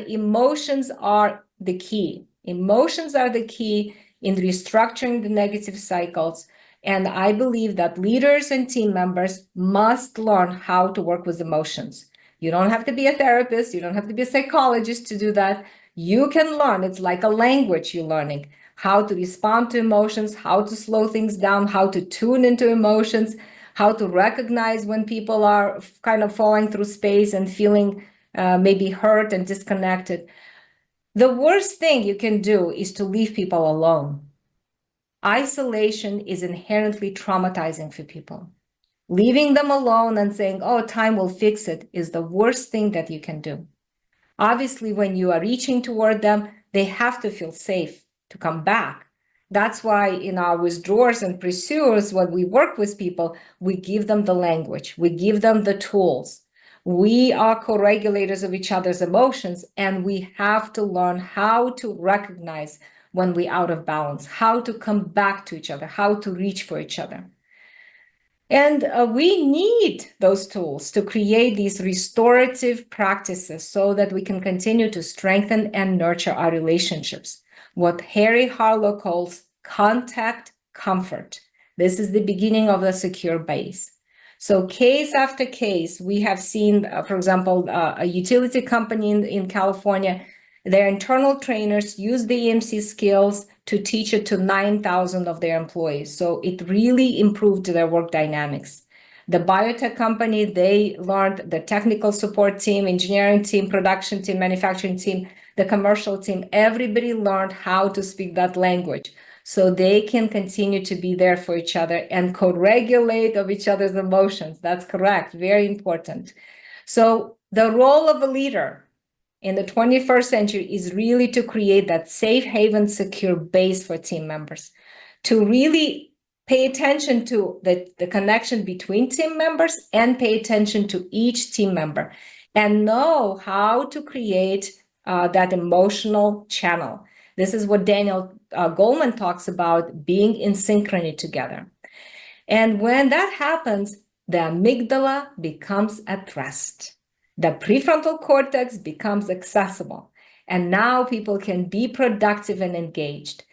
emotions are the key. Emotions are the key in restructuring the negative cycles. And I believe that leaders and team members must learn how to work with emotions. You don't have to be a therapist. You don't have to be a psychologist to do that. You can learn. It's like a language you're learning how to respond to emotions, how to slow things down, how to tune into emotions, how to recognize when people are kind of falling through space and feeling maybe hurt and disconnected. The worst thing you can do is to leave people alone. Isolation is inherently traumatizing for people. Leaving them alone and saying, oh, time will fix it, is the worst thing that you can do. Obviously, when you are reaching toward them, they have to feel safe to come back. That's why in our withdrawers and pursuers, when we work with people, we give them the language, we give them the tools. We are co-regulators of each other's emotions, and we have to learn how to recognize when we're out of balance, how to come back to each other, how to reach for each other. And we need those tools to create these restorative practices so that we can continue to strengthen and nurture our relationships. What Harry Harlow calls contact comfort. This is the beginning of the secure base. So case after case, we have seen, for example, a utility company in California, their internal trainers use the EMC skills to teach it to 9,000 of their employees. So it really improved their work dynamics. The biotech company, they learned the technical support team, engineering team, production team, manufacturing team, the commercial team, everybody learned how to speak that language so they can continue to be there for each other and co-regulate of each other's emotions. That's correct, very important. So the role of a leader in the 21st century is really to create that safe haven, secure base for team members, to really pay attention to the connection between team members and pay attention to each team member and know how to create that emotional channel. This is what Daniel Goleman talks about, being in synchrony together. And when that happens, the amygdala becomes at rest. The prefrontal cortex becomes accessible. And now people can be productive and engaged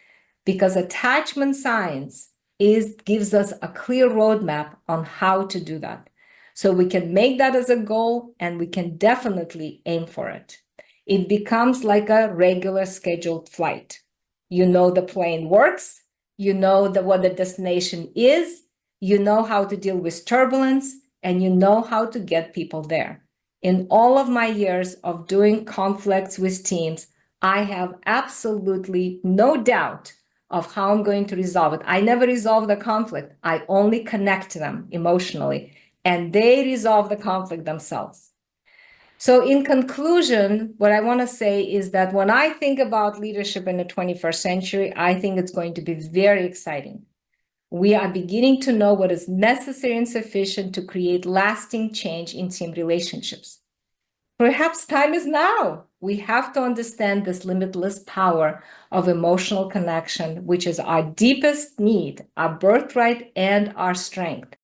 because attachment science gives us a clear roadmap on how to do that. So we can make that as a goal and we can definitely aim for it. It becomes like a regular scheduled flight. You know the plane works, you know what the destination is, you know how to deal with turbulence, and you know how to get people there. In all of my years of doing conflicts with teams, I have absolutely no doubt of how I'm going to resolve it. I never resolve the conflict. I only connect to them emotionally, and they resolve the conflict themselves. So in conclusion, what I want to say is that when I think about leadership in the 21st century, I think it's going to be very exciting. We are beginning to know what is necessary and sufficient to create lasting change in team relationships. Perhaps time is now. We have to understand this limitless power of emotional connection, which is our deepest need, our birthright, and our strength.